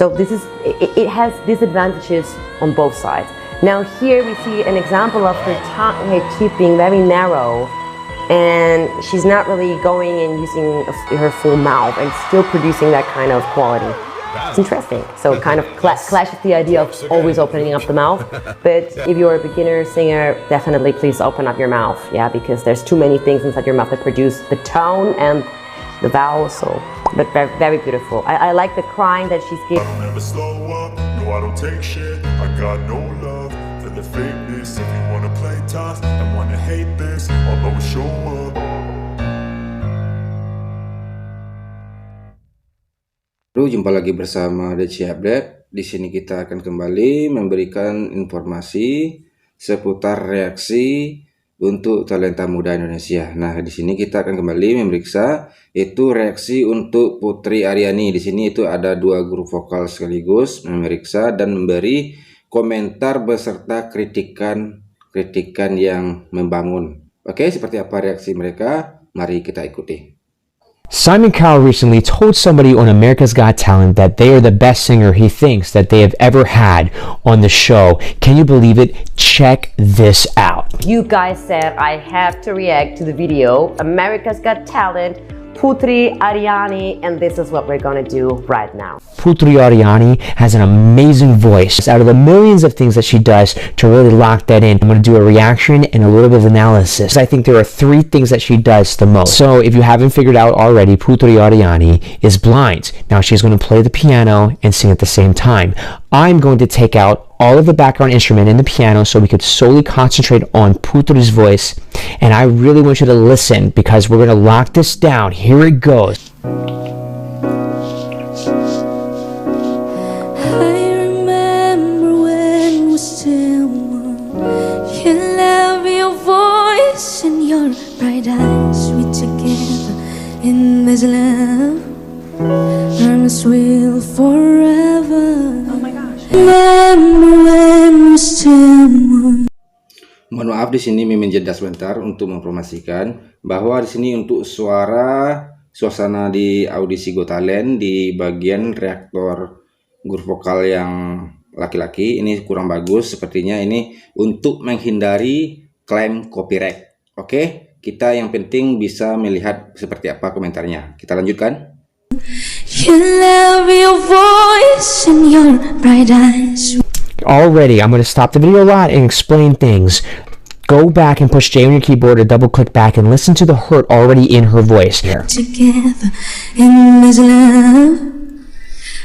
So it has disadvantages on both sides. Now here we see an example of her teeth being very narrow, and she's not really going and using her full mouth and still producing that kind of quality. It's interesting. So it kind of clashes the idea of always opening up the mouth. But if you're a beginner singer, definitely please open up your mouth. Yeah, because there's too many things inside your mouth that produce the tone and the vowels. So, but very, very beautiful. I like the crying that she's giving. I don't ever slow up. No, I don't take shit. I got no love for the fakeness. If you wanna play tough and wanna hate this, I'll always show up. Jumpa lagi bersama Reaksi Update. Di sini kita akan kembali memberikan informasi seputar reaksi untuk talenta muda Indonesia. Nah, di sini kita akan kembali memeriksa itu reaksi untuk Putri Ariani. Di sini itu ada 2 grup vokal sekaligus memeriksa dan memberi komentar beserta kritikan yang membangun. Oke, seperti apa reaksi mereka? Mari kita ikuti. Simon Cowell recently told somebody on America's Got Talent that they are the best singer he thinks that they have ever had on the show. Can you believe it? Check this out. You guys said I have to react to the video America's Got Talent, Putri Ariani, and this is what we're gonna do right now. Putri Ariani has an amazing voice. Out of the millions of things that she does to really lock that in, I'm going to do a reaction and a little bit of analysis. I think there are 3 things that she does the most. So if you haven't figured out already, Putri Ariani is blind. Now she's going to play the piano and sing at the same time. I'm going to take out all of the background instrument in the piano so we could solely concentrate on Putri's voice. And I really want you to listen because we're going to lock this down. Here it goes. And your bright eyes, we together in this love. Promise we'll forever. Oh my gosh. Remember when we still were. Mohon maaf, di sini Mimin jeda sebentar untuk mempromosikan bahwa di sini untuk suasana di audisi Got Talent di bagian Reacktor grup vokal yang laki-laki ini kurang bagus. Sepertinya ini untuk menghindari klaim copyright. Oke, kita yang penting bisa melihat seperti apa komentarnya. Kita lanjutkan. Already, I'm going to stop the video a lot and explain things. Go back and push J on your keyboard or double click back and listen to the hurt already in her voice here. Together in this love,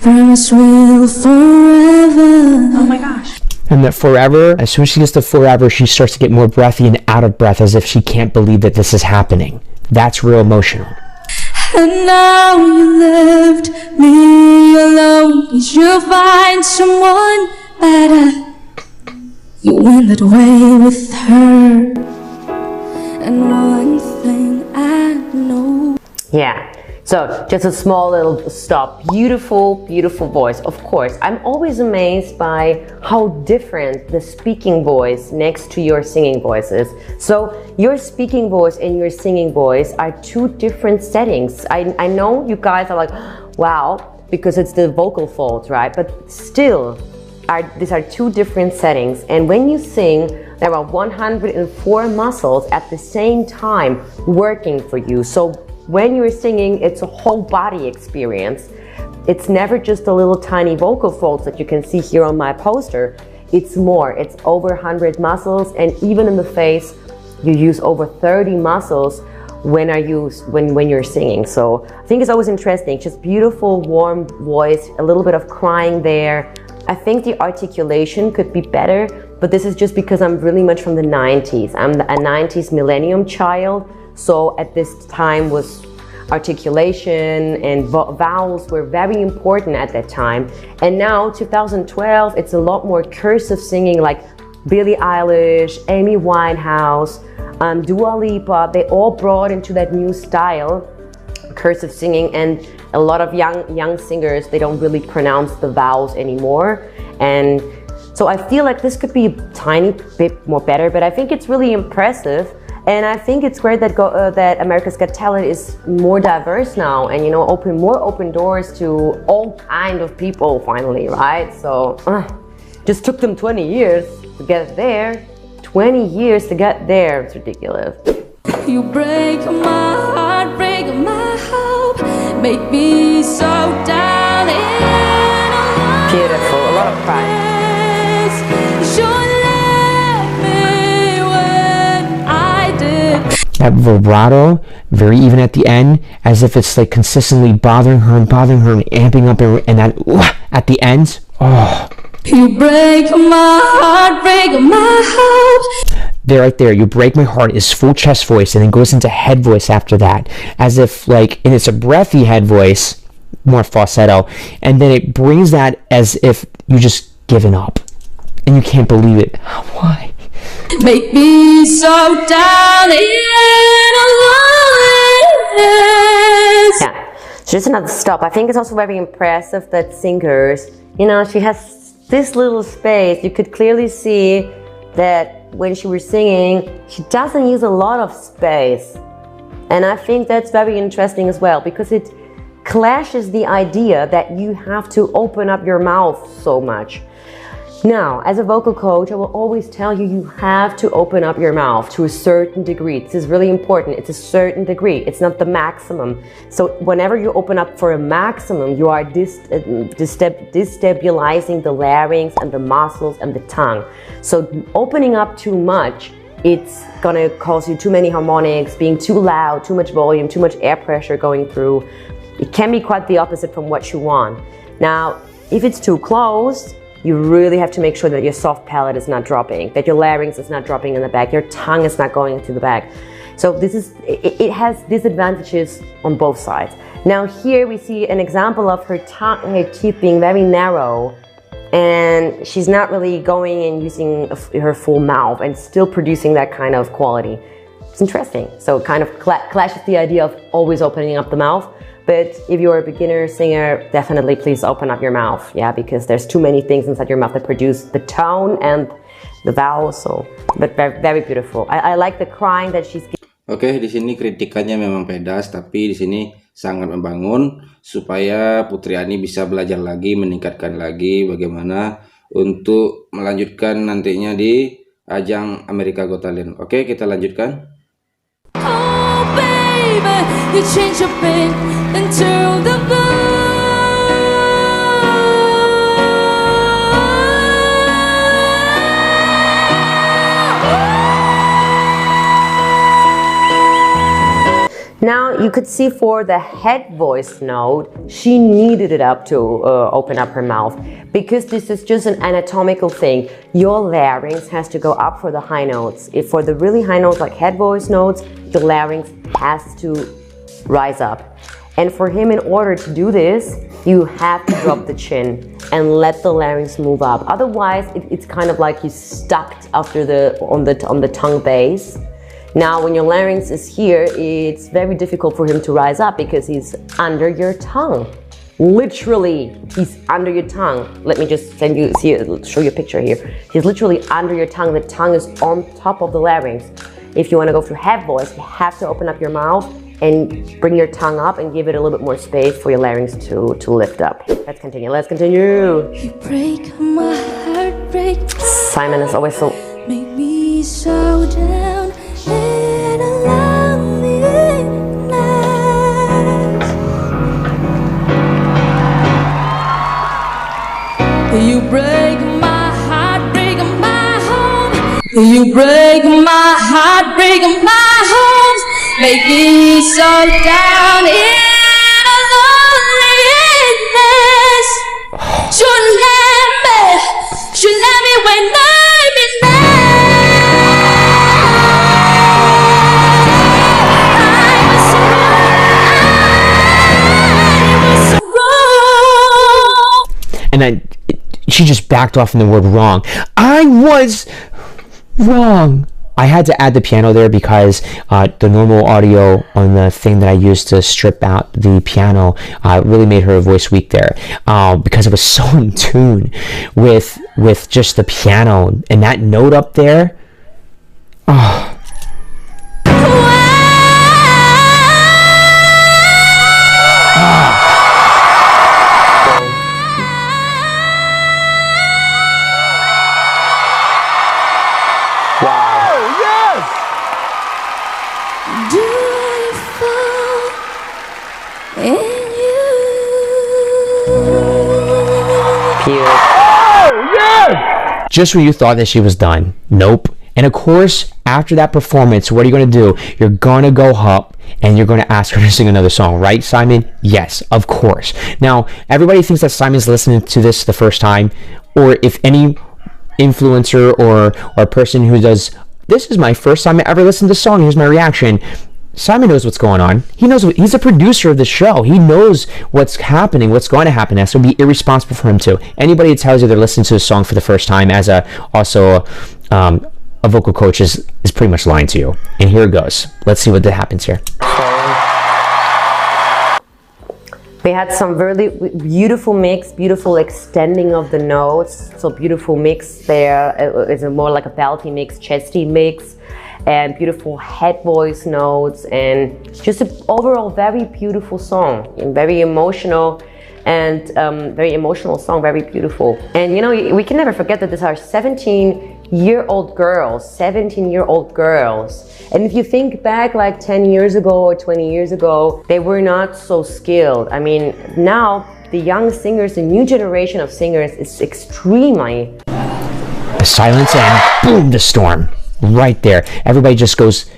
promise we'll forever. Oh my gosh. And that forever, as soon as she gets to forever, she starts to get more breathy and out of breath as if she can't believe that this is happening. That's real emotional. And now you left me alone. Did you find someone better? You went that way with her. And one thing I know. Yeah. So just a small little stop. Beautiful, beautiful voice. Of course, I'm always amazed by how different the speaking voice next to your singing voice is. So your speaking voice and your singing voice are 2 different settings. I know you guys are like, wow, because it's the vocal folds, right? But still, these are 2 different settings. And when you sing, there are 104 muscles at the same time working for you. So when you're singing, it's a whole body experience. It's never just the little tiny vocal folds that you can see here on my poster. It's more, it's over 100 muscles, and even in the face, you use over 30 muscles when you're singing. So I think it's always interesting, just beautiful, warm voice, a little bit of crying there. I think the articulation could be better, but this is just because I'm really much from the 90s. I'm a 90s millennium child. So at this time was articulation and vowels were very important at that time. And now 2012, it's a lot more cursive singing like Billie Eilish, Amy Winehouse, Dua Lipa. They all brought into that new style, cursive singing, and a lot of young singers, they don't really pronounce the vowels anymore. And so I feel like this could be a tiny bit more better, but I think it's really impressive. And I think it's great that that America's Got Talent is more diverse now, and you know, more open doors to all kind of people finally, right? So just took them 20 years to get there. 20 years to get there. It's ridiculous. You break my heart, break my hope, make me so down and alone. Beautiful, a lot of crying. You left me when I did. That vibrato, very even at the end, as if it's like consistently bothering her and amping up, and that at the end, oh. You break my heart, break my hope. There, right there, you break my heart is full chest voice, and then goes into head voice after that, as if like, and it's a breathy head voice, more falsetto, and then it brings that as if you just given up, and you can't believe it. Why? Make me so down and alone. Yeah, just another stop. I think it's also very impressive that singers, you know, she has this little space. You could clearly see that when she was singing, she doesn't use a lot of space. And I think that's very interesting as well, because it clashes the idea that you have to open up your mouth so much. Now, as a vocal coach, I will always tell you, you have to open up your mouth to a certain degree. This is really important. It's a certain degree. It's not the maximum. So whenever you open up for a maximum, you are destabilizing the larynx and the muscles and the tongue. So opening up too much, it's gonna cause you too many harmonics, being too loud, too much volume, too much air pressure going through. It can be quite the opposite from what you want. Now, if it's too close, you really have to make sure that your soft palate is not dropping, that your larynx is not dropping in the back, your tongue is not going into the back. So this is, it has disadvantages on both sides. Now here we see an example of her teeth being very narrow, and she's not really going and using her full mouth and still producing that kind of quality. It's interesting. So it kind of clashes the idea of always opening up the mouth. But if you're a beginner singer, definitely please open up your mouth, yeah, because there's too many things inside your mouth that produce the tone and the vowels. So, but very, very beautiful. I like the crying that she's. Oke, di sini kritikannya memang pedas, tapi di sini sangat membangun supaya Putri Ani bisa belajar lagi, meningkatkan lagi bagaimana untuk melanjutkan nantinya di ajang America Got Talent. Oke, kita lanjutkan. Oh baby, you change your pain into the blue. Now you could see for the head voice note, she needed it up to open up her mouth, because this is just an anatomical thing. Your larynx has to go up for the high notes. If for the really high notes like head voice notes, the larynx has to rise up. And for him, in order to do this, you have to drop the chin and let the larynx move up. Otherwise, it's kind of like you stuck after on the tongue base. Now, when your larynx is here, it's very difficult for him to rise up because he's under your tongue. Literally, he's under your tongue. Let me just show you a picture here. He's literally under your tongue. The tongue is on top of the larynx. If you want to go through head voice, you have to open up your mouth and bring your tongue up and give it a little bit more space for your larynx to lift up. Let's continue. Let's continue. You break my heart, break. Simon is always so. Make me so down and lonely night. You break my heart, break my home. You break my heart, break my home. Make me so down in a loneliness. Should let me when I'm in And she just backed off from the word wrong. I was wrong. I had to add the piano there because the normal audio on the thing that I used to strip out the piano really made her voice weak there, because it was so in tune with just the piano and that note up there. Oh, Just when you thought that she was done, nope. And of course, after that performance, what are you going to do? You're going to go up and you're going to ask her to sing another song, right, Simon? Yes, of course. Now, everybody thinks that Simon's listening to this the first time, or if any influencer or person who does, this is my first time I ever listened to a song, here's my reaction. Simon knows what's going on. He knows he's a producer of the show. He knows what's happening, what's going to happen next. It would be irresponsible for him to. Anybody that tells you they're listening to a song for the first time as a vocal coach is pretty much lying to you. And here it goes. Let's see what happens here. We had some really beautiful mix, beautiful extending of the notes. So beautiful mix there. It's more like a belty mix, chesty mix, and beautiful head voice notes, and just an overall very beautiful song, and very emotional. And very emotional song, very beautiful. And you know, we can never forget that these are 17-year-old girls, 17-year-old girls. And if you think back like 10 years ago or 20 years ago, they were not so skilled. I mean, now the young singers, the new generation of singers is extremely... The silence and boom, the storm. Right there. Everybody just goes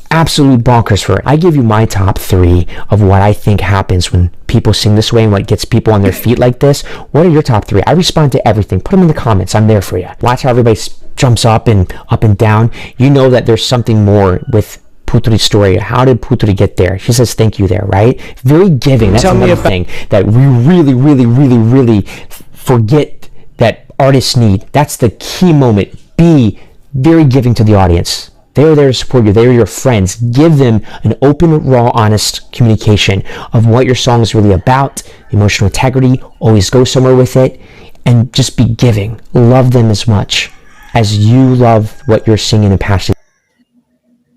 absolute bonkers for it. I give you my top 3 of what I think happens when people sing this way and what gets people on their feet like this. What are your top 3? I respond to everything. Put them in the comments. I'm there for you. Watch how everybody jumps up and down. You know that there's something more with Putri's story. How did Putri get there? She says thank you there, right? Very giving. That's another thing that we really forget that artists need. That's the key moment. Be very giving to the audience. They're there to support you. They're your friends. Give them an open, raw, honest communication of what your song is really about, emotional integrity, always go somewhere with it, and just be giving. Love them as much as you love what you're singing and passionate.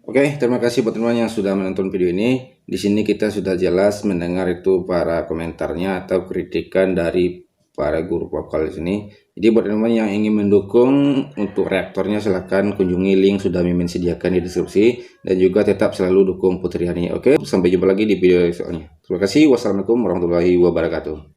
Oke, terima kasih buat teman yang sudah menonton video ini. Di sini kita sudah jelas mendengar itu para komentarnya atau kritikan dari para guru vokal di sini. Jadi buat teman-teman yang ingin mendukung untuk reaktornya, silahkan kunjungi link sudah Mimin sediakan di deskripsi, dan juga tetap selalu dukung Putri Ariani. Oke, sampai jumpa lagi di video selanjutnya. Terima kasih. Wassalamualaikum warahmatullahi wabarakatuh.